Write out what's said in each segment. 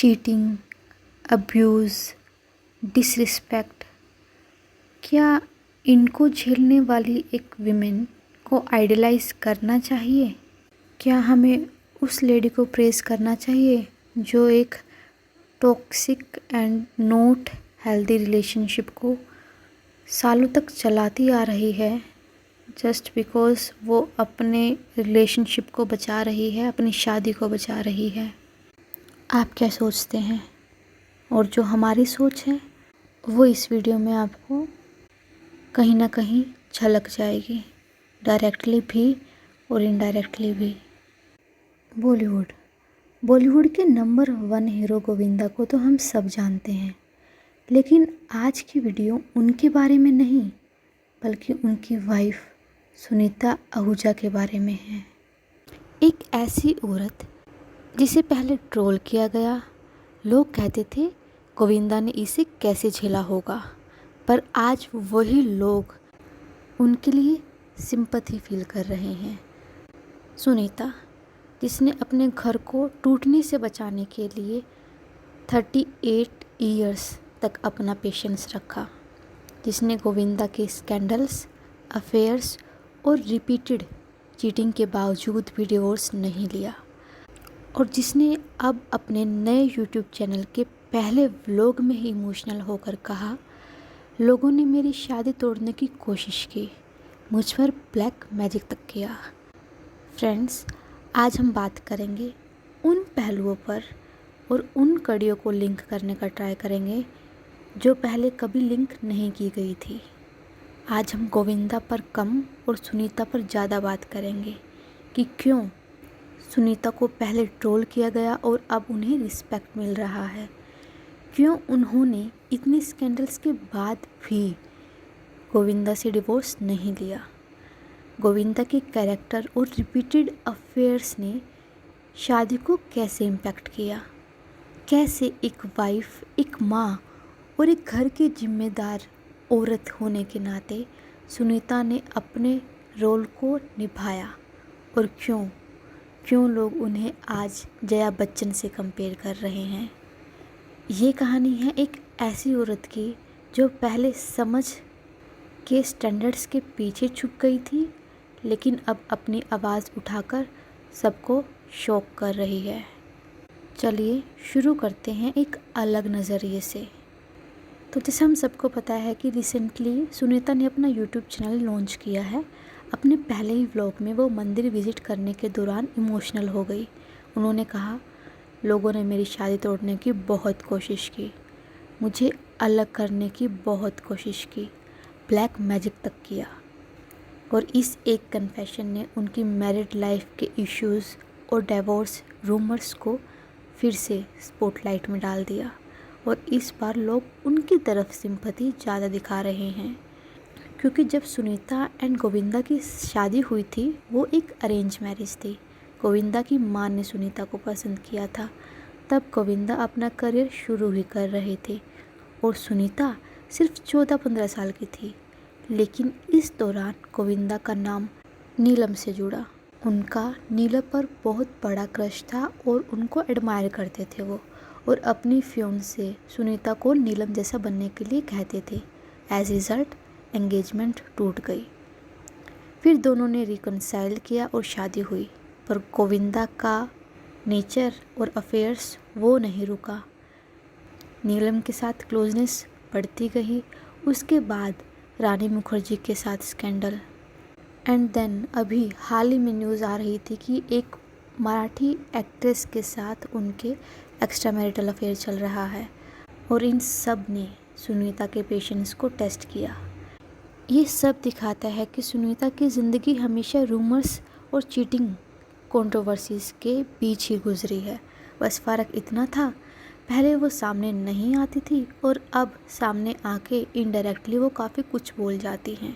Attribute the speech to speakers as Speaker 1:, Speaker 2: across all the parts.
Speaker 1: Cheating, abuse, disrespect, क्या इनको झेलने वाली एक विमेन को आइडलाइज करना चाहिए? क्या हमें उस लेडी को प्रेज़ करना चाहिए जो एक toxic and not healthy relationship को सालों तक चलाती आ रही है जस्ट बिकॉज़ वो अपने रिलेशनशिप को बचा रही है, अपनी शादी को बचा रही है? आप क्या सोचते हैं? और जो हमारी सोच है वो इस वीडियो में आपको कहीं ना कहीं झलक जाएगी, डायरेक्टली भी और इनडायरेक्टली भी। बॉलीवुड के नंबर 1 हीरो गोविंदा को तो हम सब जानते हैं, लेकिन आज की वीडियो उनके बारे में नहीं बल्कि उनकी वाइफ सुनीता आहूजा के बारे में है। एक ऐसी औरत जिसे पहले ट्रोल किया गया, लोग कहते थे गोविंदा ने इसे कैसे झेला होगा, पर आज वही लोग उनके लिए सिंपैथी फील कर रहे हैं। सुनीता, जिसने अपने घर को टूटने से बचाने के लिए 38 ईयर्स तक अपना पेशेंस रखा, जिसने गोविंदा के स्कैंडल्स, अफेयर्स और रिपीटेड चीटिंग के बावजूद भी डिवोर्स नहीं लिया, और जिसने अब अपने नए यूट्यूब चैनल के पहले व्लॉग में ही इमोशनल होकर कहा, लोगों ने मेरी शादी तोड़ने की कोशिश की, मुझ पर ब्लैक मैजिक तक किया। फ्रेंड्स, आज हम बात करेंगे उन पहलुओं पर और उन कड़ियों को लिंक करने का ट्राई करेंगे जो पहले कभी लिंक नहीं की गई थी। आज हम गोविंदा पर कम और सुनीता पर ज़्यादा बात करेंगे कि क्यों सुनीता को पहले ट्रोल किया गया और अब उन्हें रिस्पेक्ट मिल रहा है, क्यों उन्होंने इतने स्कैंडल्स के बाद भी गोविंदा से डिवोर्स नहीं लिया, गोविंदा के कैरेक्टर और रिपीटेड अफेयर्स ने शादी को कैसे इम्पैक्ट किया, कैसे एक वाइफ, एक माँ और एक घर की जिम्मेदार औरत होने के नाते सुनीता ने अपने रोल को निभाया, और क्यों लोग उन्हें आज जया बच्चन से कंपेयर कर रहे हैं। ये कहानी है एक ऐसी औरत की जो पहले समझ के स्टैंडर्ड्स के पीछे छुप गई थी, लेकिन अब अपनी आवाज़ उठाकर सबको शॉक कर रही है। चलिए शुरू करते हैं एक अलग नज़रिए से। तो जैसे हम सबको पता है कि रिसेंटली सुनीता ने अपना यूट्यूब चैनल लॉन्च किया है। अपने पहले ही व्लॉग में वो मंदिर विज़िट करने के दौरान इमोशनल हो गई। उन्होंने कहा, लोगों ने मेरी शादी तोड़ने की बहुत कोशिश की, मुझे अलग करने की बहुत कोशिश की, ब्लैक मैजिक तक किया। और इस एक कन्फेशन ने उनकी मैरिड लाइफ के इश्यूज़ और डिवोर्स रूमर्स को फिर से स्पॉटलाइट में डाल दिया, और इस बार लोग उनकी तरफ सिंपैथी ज़्यादा दिखा रहे हैं, क्योंकि जब सुनीता एंड गोविंदा की शादी हुई थी वो एक अरेंज मैरिज थी। गोविंदा की मां ने सुनीता को पसंद किया था, तब गोविंदा अपना करियर शुरू ही कर रहे थे और सुनीता सिर्फ 14-15 साल की थी। लेकिन इस दौरान गोविंदा का नाम नीलम से जुड़ा। उनका नीलम पर बहुत बड़ा क्रश था और उनको एडमायर करते थे वो, और अपनी फियोंसे सुनीता को नीलम जैसा बनने के लिए कहते थे। एज रिज़ल्ट एंगेजमेंट टूट गई। फिर दोनों ने रिकनसाइल किया और शादी हुई, पर गोविंदा का नेचर और अफेयर्स वो नहीं रुका। नीलम के साथ क्लोजनेस बढ़ती गई। उसके बाद रानी मुखर्जी के साथ स्कैंडल, एंड देन अभी हाल ही में न्यूज़ आ रही थी कि एक मराठी एक्ट्रेस के साथ उनके एक्स्ट्रा मैरिटल अफेयर चल रहा है, और इन सब ने सुनीता के पेशेंस को टेस्ट किया। ये सब दिखाता है कि सुनीता की ज़िंदगी हमेशा रूमर्स और चीटिंग कंट्रोवर्सीज़ के बीच ही गुजरी है। बस फ़र्क इतना था, पहले वो सामने नहीं आती थी और अब सामने आके इनडायरेक्टली वो काफ़ी कुछ बोल जाती हैं।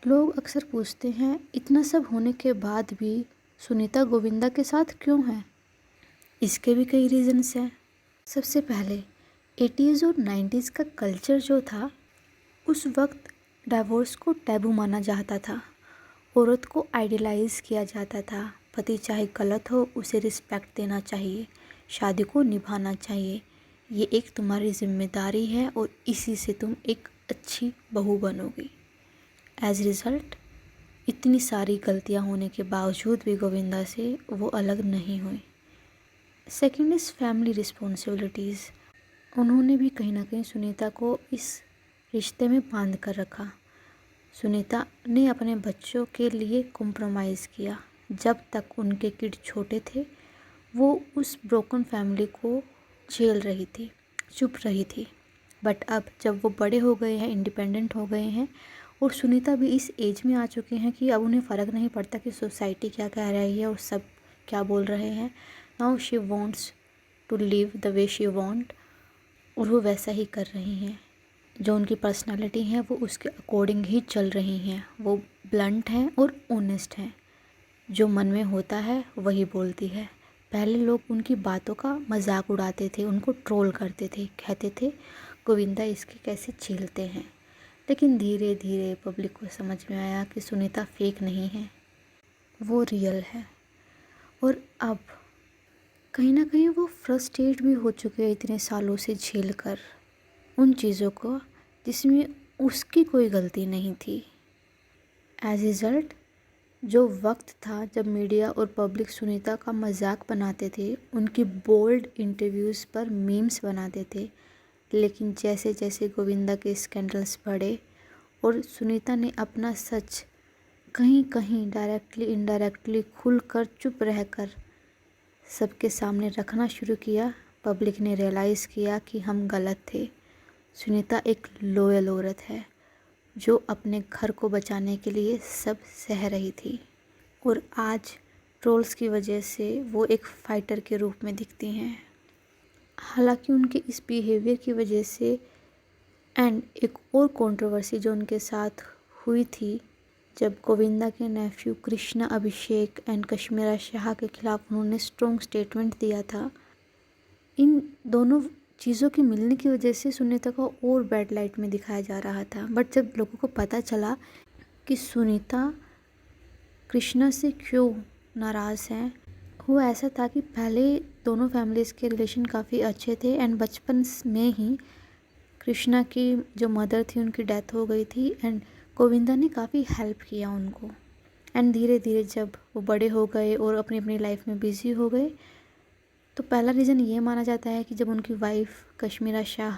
Speaker 1: लोग अक्सर पूछते हैं, इतना सब होने के बाद भी सुनीता गोविंदा के साथ क्यों है? इसके भी कई रीज़न्स हैं। सबसे पहले 80s और 90s का कल्चर जो था, उस वक्त डिवोर्स को टैबू माना जाता था, औरत को आइडियलाइज किया जाता था। पति चाहे गलत हो उसे रिस्पेक्ट देना चाहिए, शादी को निभाना चाहिए। ये एक तुम्हारी जिम्मेदारी है और इसी से तुम एक अच्छी बहू बनोगी। एज रिज़ल्ट इतनी सारी गलतियां होने के बावजूद भी गोविंदा से वो अलग नहीं हुई। Second is family responsibilities. उन्होंने भी कहीं ना कहीं सुनीता को इस रिश्ते में बांध कर रखा। सुनीता ने अपने बच्चों के लिए कॉम्प्रोमाइज़ किया। जब तक उनके किड छोटे थे वो उस ब्रोकन फैमिली को झेल रही थी, चुप रही थी। बट अब जब वो बड़े हो गए हैं, इंडिपेंडेंट हो गए हैं और सुनीता भी इस एज में आ चुके हैं कि अब उन्हें फ़र्क नहीं पड़ता कि सोसाइटी क्या कह रही है और सब क्या बोल रहे हैं। Now she wants to live the way she want, और वो वैसा ही कर रही हैं। जो उनकी पर्सनालिटी है वो उसके अकॉर्डिंग ही चल रही हैं। वो ब्लंट हैं और ऑनेस्ट हैं। जो मन में होता है वही बोलती है। पहले लोग उनकी बातों का मजाक उड़ाते थे, उनको ट्रोल करते थे, कहते थे गोविंदा इसके कैसे झेलते हैं। लेकिन धीरे धीरे पब्लिक को समझ में आया कि सुनीता फेक नहीं है, वो रियल है। और अब कहीं ना कहीं वो फ्रस्ट्रेट भी हो चुके हैं इतने सालों से झेल कर उन चीज़ों को जिसमें उसकी कोई गलती नहीं थी। एज रिज़ल्ट जो वक्त था जब मीडिया और पब्लिक सुनीता का मजाक बनाते थे, उनकी बोल्ड इंटरव्यूज़ पर मीम्स बनाते थे, लेकिन जैसे जैसे गोविंदा के स्कैंडल्स बढ़े और सुनीता ने अपना सच कहीं कहीं डायरेक्टली इनडायरेक्टली खुलकर चुप रहकर सबके सामने रखना शुरू किया, पब्लिक ने रियलाइज़ किया कि हम गलत थे। सुनीता एक लॉयल औरत है जो अपने घर को बचाने के लिए सब सह रही थी, और आज ट्रोल्स की वजह से वो एक फाइटर के रूप में दिखती हैं। हालांकि उनके इस बिहेवियर की वजह से एंड एक और कंट्रोवर्सी जो उनके साथ हुई थी जब गोविंदा के नेफ्यू कृष्णा अभिषेक एंड कश्मीरा शाह के खिलाफ उन्होंने स्ट्रॉन्ग स्टेटमेंट दिया था। इन दोनों चीज़ों के मिलने की वजह से सुनीता को और बैड लाइट में दिखाया जा रहा था। बट जब लोगों को पता चला कि सुनीता कृष्णा से क्यों नाराज़ हैं, वो ऐसा था कि पहले दोनों फैमिलीज़ के रिलेशन काफ़ी अच्छे थे एंड बचपन में ही कृष्णा की जो मदर थी उनकी डेथ हो गई थी एंड गोविंदा ने काफ़ी हेल्प किया उनको। एंड धीरे धीरे जब वो बड़े हो गए और अपनी अपनी लाइफ में बिज़ी हो गए तो पहला रीज़न ये माना जाता है कि जब उनकी वाइफ कश्मीरा शाह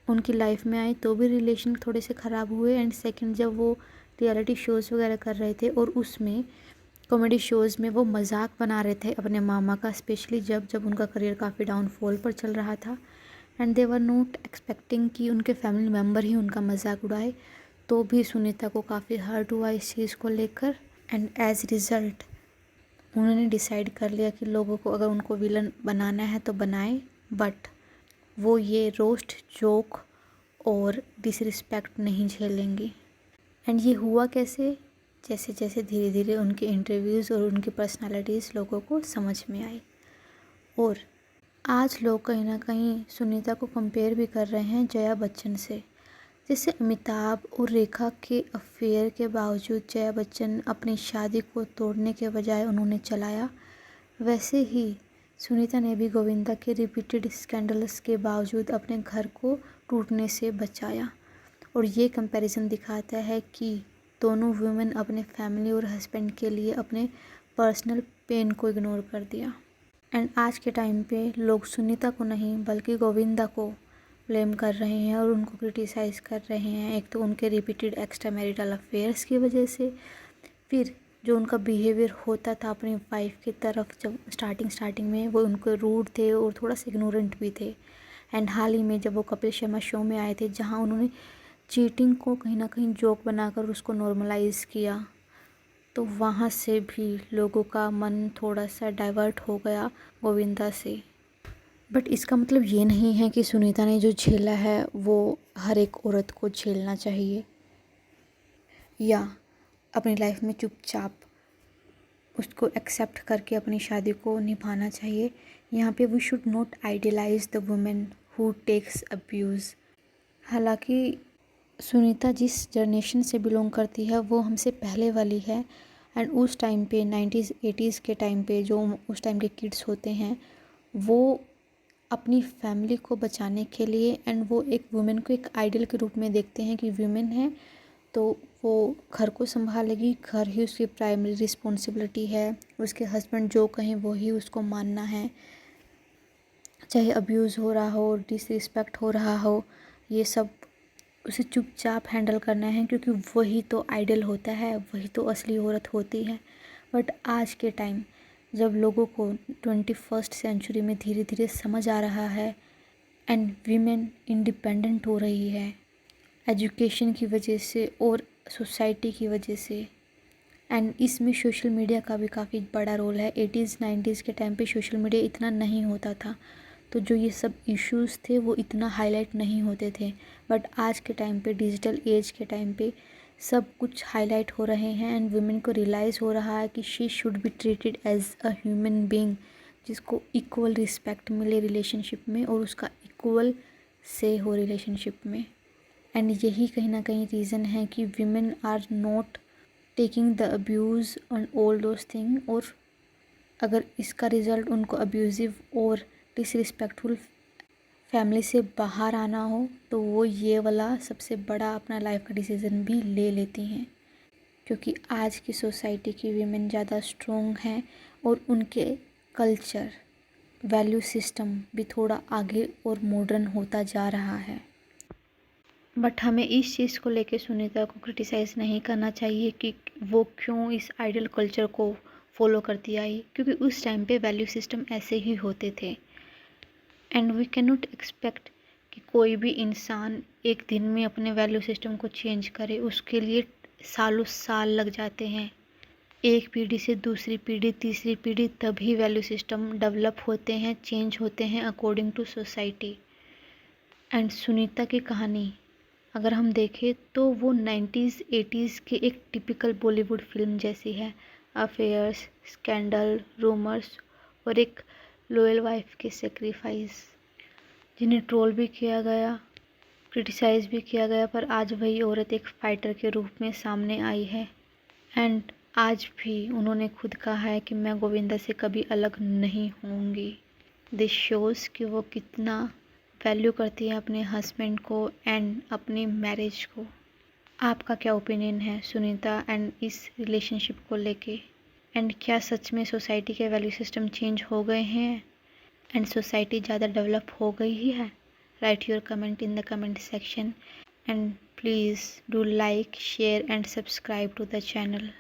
Speaker 1: उनकी लाइफ में आई तो भी रिलेशन थोड़े से ख़राब हुए। एंड सेकंड जब वो रियलिटी शोज़ वगैरह कर रहे थे और उसमें कॉमेडी शोज़ में वो मजाक बना रहे थे अपने मामा का, स्पेशली जब जब उनका करियर काफ़ी डाउनफॉल पर चल रहा था and they were not expecting कि उनके फैमिली मेम्बर ही उनका मजाक उड़ाए, तो भी सुनीता को काफ़ी हर्ट हुआ इस चीज़ को लेकर। एंड एज रिज़ल्ट उन्होंने डिसाइड कर लिया कि लोगों को अगर उनको विलन बनाना है तो बनाए, बट वो ये रोस्ट, जोक और डिसरिस्पेक्ट नहीं झेलेंगी। एंड ये हुआ कैसे, जैसे जैसे धीरे धीरे उनके इंटरव्यूज़ और उनकी पर्सनालिटीज़ लोगों को समझ में आई। और आज लोग कहीं ना कहीं सुनीता को कंपेयर भी कर रहे हैं जया बच्चन से। जैसे अमिताभ और रेखा के अफेयर के बावजूद जया बच्चन अपनी शादी को तोड़ने के बजाय उन्होंने चलाया, वैसे ही सुनीता ने भी गोविंदा के रिपीटेड स्कैंडल्स के बावजूद अपने घर को टूटने से बचाया। और ये कंपैरिजन दिखाता है कि दोनों वुमेन अपने फैमिली और हस्बैंड के लिए अपने पर्सनल पेन को इग्नोर कर दिया। एंड आज के टाइम पे लोग सुनीता को नहीं बल्कि गोविंदा को ब्लेम कर रहे हैं और उनको क्रिटिसाइज़ कर रहे हैं। एक तो उनके रिपीटेड एक्स्ट्रा मैरिटल अफेयर्स की वजह से, फिर जो उनका बिहेवियर होता था अपनी वाइफ की तरफ, जब स्टार्टिंग में वो उनको रूड थे और थोड़ा सा इग्नोरेंट भी थे। एंड हाल ही में जब वो कपिल शर्मा शो में आए थे जहाँ उन्होंने चीटिंग को कहीं ना कहीं जोक बनाकर उसको नॉर्मलाइज़ किया, तो वहाँ से भी लोगों का मन थोड़ा सा डाइवर्ट हो गया गोविंदा से। बट इसका मतलब ये नहीं है कि सुनीता ने जो झेला है वो हर एक औरत को झेलना चाहिए या अपनी लाइफ में चुपचाप उसको एक्सेप्ट करके अपनी शादी को निभाना चाहिए। यहाँ पे we should not idealise the women who takes abuse. हालांकि सुनीता जिस जनरेशन से बिलोंग करती है वो हमसे पहले वाली है एंड उस टाइम पे 90s 80s के टाइम पे जो उस टाइम के किड्स होते हैं वो अपनी फैमिली को बचाने के लिए एंड वो एक वुमेन को एक आइडल के रूप में देखते हैं कि वुमेन है तो वो घर को संभालेगी, घर ही उसकी प्राइमरी रिस्पॉन्सिबिलिटी है, उसके हस्बैंड जो कहें वो ही उसको मानना है, चाहे अब्यूज़ हो रहा हो, डिसरिस्पेक्ट हो रहा हो, ये सब उसे चुपचाप हैंडल करना है क्योंकि वही तो आइडल होता है, वही तो असली औरत होती है। बट आज के टाइम जब लोगों को 21st सेंचुरी में धीरे धीरे समझ आ रहा है एंड वीमेन इंडिपेंडेंट हो रही है एजुकेशन की वजह से और सोसाइटी की वजह से, एंड इसमें सोशल मीडिया का भी काफ़ी बड़ा रोल है। 80s 90s के टाइम पे सोशल मीडिया इतना नहीं होता था, तो जो ये सब इश्यूज़ थे वो इतना हाईलाइट नहीं होते थे। बट आज के टाइम पे, डिजिटल एज के टाइम पे सब कुछ हाईलाइट हो रहे हैं एंड वुमेन को रियलाइज़ हो रहा है कि she should be treated as a human being, जिसको इक्वल रिस्पेक्ट मिले रिलेशनशिप में और उसका इक्वल से हो रिलेशनशिप में। एंड यही कहीं ना कहीं रीज़न है कि women are not taking the abuse on all those thing, और अगर इसका रिज़ल्ट उनको अब्यूज़िव और डिसरिस्पेक्टफुल फैमिली से बाहर आना हो तो वो ये वाला सबसे बड़ा अपना लाइफ का डिसीज़न भी ले लेती हैं, क्योंकि आज की सोसाइटी की वीमेन ज़्यादा स्ट्रॉन्ग हैं और उनके कल्चर वैल्यू सिस्टम भी थोड़ा आगे और मॉडर्न होता जा रहा है। बट हमें इस चीज़ को लेके सुनीता को क्रिटिसाइज़ नहीं करना चाहिए कि वो क्यों इस आइडल कल्चर को फॉलो करती आई, क्योंकि उस टाइम पे वैल्यू सिस्टम ऐसे ही होते थे and we can not expect कि कोई भी इंसान एक दिन में अपने वैल्यू सिस्टम को चेंज करे। उसके लिए सालों साल लग जाते हैं, एक पीढ़ी से दूसरी पीढ़ी, तीसरी पीढ़ी, तभी वैल्यू सिस्टम डेवलप होते हैं, चेंज होते हैं according to society. And Sunita की कहानी अगर हम देखें तो वो 90s 80s के एक टिपिकल बॉलीवुड फिल्म जैसी है। अफेयर्स, स्कैंडल, रूमर्स और एक लॉयल वाइफ के सेक्रीफाइस, जिन्हें ट्रोल भी किया गया, क्रिटिसाइज़ भी किया गया, पर आज वही औरत एक फाइटर के रूप में सामने आई है। एंड आज भी उन्होंने खुद कहा है कि मैं गोविंदा से कभी अलग नहीं होंगी। दिस शोज़ कि वो कितना वैल्यू करती है अपने हस्बैंड को एंड अपनी मैरिज को। आपका क्या ओपिनियन है सुनीता एंड इस रिलेशनशिप को लेके? एंड क्या सच में सोसाइटी के वैल्यू सिस्टम चेंज हो गए हैं एंड सोसाइटी ज़्यादा डेवलप हो गई ही है? Write your comment in the comment section and please do like, share and subscribe to the channel.